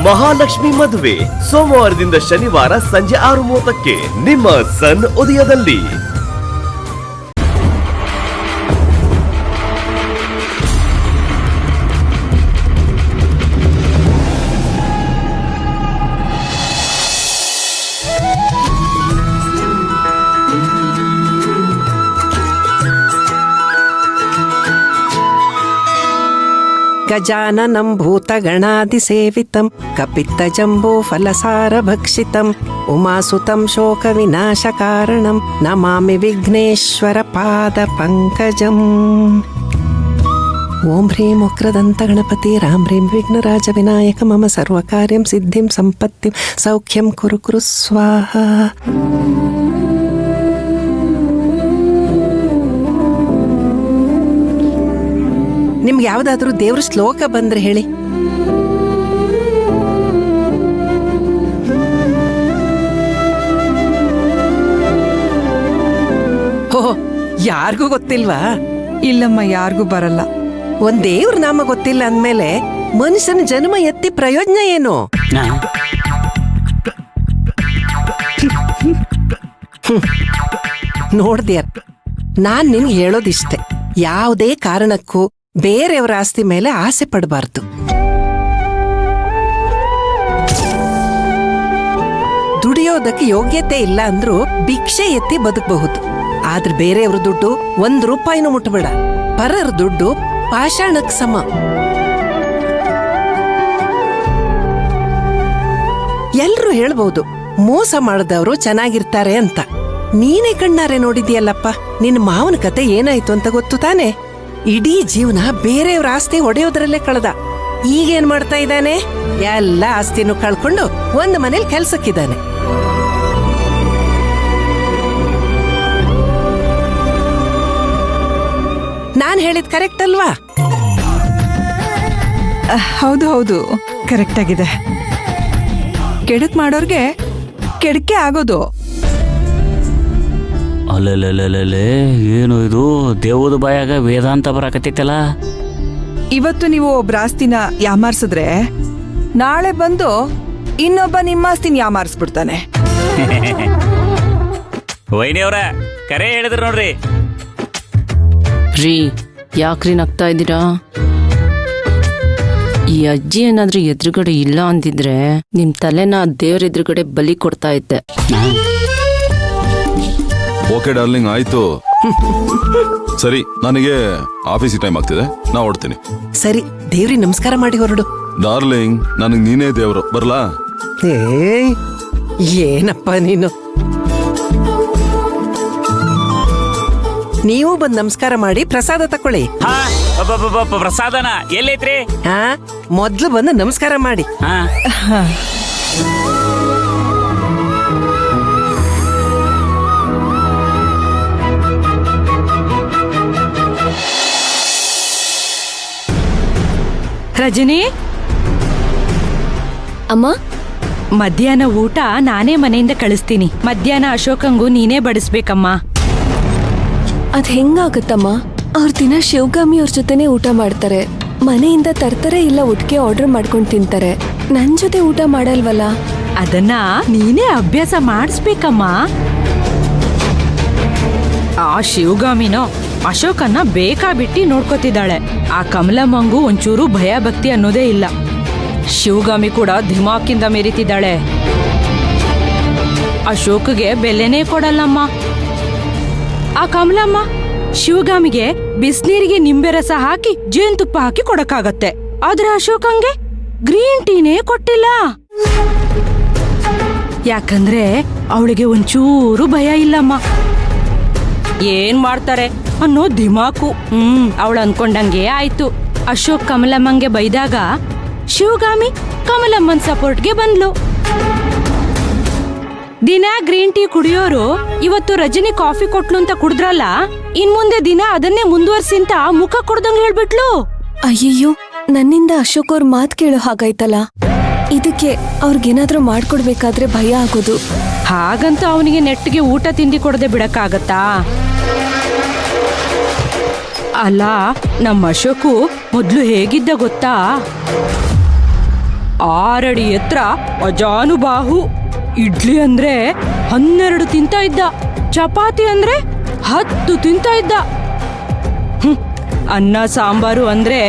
ಮಹಾಲಕ್ಷ್ಮಿ ಮದುವೆ ಸೋಮವಾರದಿಂದ ಶನಿವಾರ ಸಂಜೆ 6:30ಕ್ಕೆ ನಿಮ್ಮ ಸನ್ ಉದಯದಲ್ಲಿ. ಗಜಾನನಂ ಭೂತಗಣಾದಿಸೇವಿತಂ ಕಪಿತ್ತಜಂಬೋ ಫಲಸಾರಭಕ್ಷಿತಂ ಉಮಾಸುತಂ ಶೋಕ ವಿನಾಶಕಾರಣಂ ನಮಾಮಿ ವಿಘ್ನೇಶ್ವರ ಪಾದ ಪಂಕಜಂ. ಓಂ ಹ್ರೀಂ ವಕ್ರದಂತ ಗಣಪತಿ ರಾಂ ಹ್ರೀಂ ವಿಘ್ನರಾಜ ವಿನಾಯಕ ಮಮ ಸರ್ವಕಾರ್ಯಂ ಸಿದ್ಧಿಂ ಸಂಪತ್ತಿಂ ಸೌಖ್ಯಂ ಕುರು ಕುರು ಸ್ವಾಹ. ನಿಮ್ಗೆ ಯಾವ್ದಾದ್ರೂ ದೇವ್ರ ಶ್ಲೋಕ ಬಂದ್ರೆ ಹೇಳಿ. ಓಹ್, ಯಾರಿಗೂ ಗೊತ್ತಿಲ್ವಾ? ಇಲ್ಲಮ್ಮ, ಯಾರಿಗೂ ಬರಲ್ಲ. ಒಂದ್ ದೇವ್ರ ನಾಮ ಗೊತ್ತಿಲ್ಲ ಅಂದ್ಮೇಲೆ ಮನುಷ್ಯನ ಜನ್ಮ ಎತ್ತಿ ಪ್ರಯೋಜನ ಏನು? ನೋಡ್ದ್ಯಾರ, ನಾನ್ ನಿನ್ಗೆ ಹೇಳೋದಿಷ್ಟೆ, ಯಾವುದೇ ಕಾರಣಕ್ಕೂ ಬೇರೆಯವರ ಆಸ್ತಿ ಮೇಲೆ ಆಸೆ ಪಡಬಾರ್ದು. ದುಡಿಯೋದಕ್ಕೆ ಯೋಗ್ಯತೆ ಇಲ್ಲ ಅಂದ್ರೂ ಭಿಕ್ಷೆ ಎತ್ತಿ ಬದುಕಬಹುದು. ಆದ್ರೆ ಬೇರೆಯವ್ರ ದುಡ್ಡು 1 ರೂಪಾಯಿನೂ ಮುಟ್ಬೇಡ. ಪರರ ದುಡ್ಡು ಪಾಷಾಣಕ್ ಸಮ. ಎಲ್ರೂ ಹೇಳ್ಬಹುದು ಮೋಸ ಮಾಡದವರು ಚೆನ್ನಾಗಿರ್ತಾರೆ ಅಂತ. ನೀನೇ ಕಣ್ಣಾರೆ ನೋಡಿದ್ಯಲ್ಲಪ್ಪ. ನಿನ್ ಮಾವನ ಕತೆ ಏನಾಯ್ತು ಅಂತ ಗೊತ್ತು ತಾನೆ? ಇಡೀ ಜೀವನ ಬೇರೆಯವ್ರ ಆಸ್ತಿ ಹೊಡೆಯೋದ್ರಲ್ಲೇ ಕಳೆದ. ಈಗೇನ್ ಮಾಡ್ತಾ ಇದ್ದಾನೆ? ಎಲ್ಲ ಆಸ್ತಿನೂ ಕಳ್ಕೊಂಡು ಒಂದ್ ಮನೇಲಿ ಕೆಲ್ಸಕ್ಕಿದ್ದಾನೆ. ನಾನ್ ಹೇಳಿದ್ ಕರೆಕ್ಟ್ ಅಲ್ವಾ? ಹೌದು ಹೌದು, ಕರೆಕ್ಟ್ ಆಗಿದೆ. ಕೆಡಕ್ ಮಾಡೋರ್ಗೆ ಕೆಡಕೆ ಆಗೋದು. ಅಲ್ಲೇ ಏನು ಇದು? ದೇವದ ಬಾಯಾಗ ವೇದಾಂತ ಬರಾಕತ್ತೈತಲ್ಲ. ಇವತ್ತು ನೀವು ಒಬ್ರ ಆಸ್ತಿನ ಯಾಮಾರ್ಸಿದ್ರೆ ನಾಳೆ ಬಂದು ಇನ್ನೊಬ್ಬ ನಿಮ್ಮ ಆಸ್ತಿನ ಯಾಮಾರಿಸ್ಬಿಡ್ತಾನೆ. ವೈನಿಯವ್ರ ಕರೆ ಹೇಳಿದ್ರು ನೋಡ್ರಿ. ರೀ, ಯಾಕ್ರಿ ನಗ್ತಾ ಇದ್ದೀರಾ? ಈ ಅಜ್ಜಿ ಏನಾದ್ರೂ ಎದುರುಗಡೆ ಇಲ್ಲ ಅಂದಿದ್ರೆ ನಿಮ್ ತಲೆನ ದೇವ್ರ ಎದುರುಗಡೆ ಬಲಿ ಕೊಡ್ತಾ ಇದ್ದೆ. ಓಕೆ ಡಾರ್ಲಿಂಗ್, ಆಯ್ತು. ಸರಿ, ನನಗೆ ಆಫೀಸಿಗೆ ಟೈಮ್ ಆಗ್ತಿದೆ, ನಾ ಹೊಡ್ತೀನಿ. ಸರಿ, ದೇವ್ರಿಗೆ ನಮಸ್ಕಾರ ಮಾಡಿ ಹೊರಡು. ಡಾರ್ಲಿಂಗ್, ನನಗೆ ನೀನೇ ದೇವ್ರು, ಬರ್ಲಾ? ಏನಪ್ಪ ನೀನು. ನೀವು ಬಂದ್ ನಮಸ್ಕಾರ ಮಾಡಿ ಪ್ರಸಾದ ತಕೊಳ್ಳಿ. ಪ್ರಸಾದನ ಎಲ್ಲೈತ್ರಿ? ಮೊದ್ಲು ಬಂದು ನಮಸ್ಕಾರ ಮಾಡಿ. ರಜನಿ ಅಮ್ಮ, ಮಧ್ಯಾಹ್ನ ಊಟ ನಾನೇ ಮನೆಯಿಂದ ಕಳಿಸ್ತೀನಿ. ಮಧ್ಯಾಹ್ನ ಅಶೋಕಂಗೂ ನೀನೇ ಬಡಿಸ್ಬೇಕಮ್ಮ. ಅದ್ ಹೆಂಗಾಗತ್ತಮ್ಮ? ಅವ್ರ ದಿನ ಶಿವಗಾಮಿ ಅವ್ರ ಜೊತೆನೆ ಊಟ ಮಾಡ್ತಾರೆ. ಮನೆಯಿಂದ ತರ್ತಾರೆ, ಇಲ್ಲ ಒಟ್ಟಿಗೆ ಆರ್ಡರ್ ಮಾಡ್ಕೊಂಡು ತಿಂತಾರೆ. ನನ್ ಜೊತೆ ಊಟ ಮಾಡಲ್ವಲ್ಲ. ಅದನ್ನ ನೀನೇ ಅಭ್ಯಾಸ ಮಾಡಿಸ್ಬೇಕಮ್ಮ. ಆ ಶಿವಗಾಮಿನೋ ಅಶೋಕನ್ನ ಬೇಕಾಬಿಟ್ಟಿ ನೋಡ್ಕೋತಿದ್ದಾಳೆ. ಆ ಕಮಲಮ್ಮಂಗೂ ಒಂಚೂರು ಭಯ ಭಕ್ತಿ ಅನ್ನೋದೇ ಇಲ್ಲ. ಶಿವಗಾಮಿ ಕೂಡ ಧಿಮಾಕಿಂದ ಮೆರಿತಿದ್ದಾಳೆ. ಅಶೋಕ್ಗೆ ಬೆಲೆನೇ ಕೊಡಲ್ಲಮ್ಮ. ಆ ಕಮಲಮ್ಮ ಶಿವಗಾಮಿಗೆ ಬಿಸಿನೀರಿಗೆ ನಿಂಬೆ ರಸ ಹಾಕಿ ಜೇನುತುಪ್ಪ ಹಾಕಿ ಕೊಡಕ್ಕಾಗತ್ತೆ. ಆದ್ರೆ ಅಶೋಕಂಗೆ ಗ್ರೀನ್ ಟೀನೇ ಕೊಟ್ಟಿಲ್ಲ. ಯಾಕಂದ್ರೆ ಅವಳಿಗೆ ಒಂಚೂರು ಭಯ ಇಲ್ಲಮ್ಮ. ಏನ್ ಮಾಡ್ತಾರೆ ಅನ್ನೋ ಧಿಮಾಕು. ಅವಳು ಅನ್ಕೊಂಡಂಗೆ ಆಯ್ತು. ಅಶೋಕ್ ಕಮಲಮ್ಮಂಗೆ ಬೈದಾಗ ಶಿವಗಾಮಿ ಕಮಲಮ್ಮನ್ ಸಪೋರ್ಟ್ಗೆ ಬಂದ್ಲು. ದಿನ ಗ್ರೀನ್ ಟೀ ಕುಡಿಯೋರು ಇವತ್ತು ರಜನಿ ಕಾಫಿ ಕೊಟ್ಲು ಅಂತ ಕುಡಿದ್ರಲ್ಲ, ಇನ್ ಮುಂದೆ ದಿನ ಅದನ್ನೇ ಮುಂದುವರ್ಸಿ ಅಂತ ಮುಖ ಕೊಡ್ದಂಗ್ ಹೇಳ್ಬಿಟ್ಲು. ಅಯ್ಯಯ್ಯೋ, ನನ್ನಿಂದ ಅಶೋಕ್ ಅವ್ರ ಮಾತ್ ಕೇಳೋ ಹಾಗಾಯ್ತಲ್ಲ. ಇದಕ್ಕೆ ಅವ್ರಿಗೇನಾದ್ರೂ ಮಾಡ್ಕೊಡ್ಬೇಕಾದ್ರೆ ಭಯ ಆಗೋದು. ಹಾಗಂತ ಅವನಿಗೆ ನೆಟ್ಟಿಗೆ ಊಟ ತಿಂಡಿ ಕೊಡದೆ ಬಿಡಕ್ಕಾಗತ್ತಾ? ಅಲ್ಲ, ನಮ್ಮ ಅಶೋಕು ಮೊದ್ಲು ಹೇಗಿದ್ದ ಗೊತ್ತಾ? 6 ಅಡಿ ಎತ್ತರ, ಅಜಾನುಬಾಹು. ಇಡ್ಲಿ ಅಂದ್ರೆ 12 ತಿಂತಾ ಇದ್ದ, ಚಪಾತಿ ಅಂದ್ರೆ 10 ತಿಂತಾ ಇದ್ದ. ಅನ್ನ ಸಾಂಬಾರು ಅಂದ್ರೆ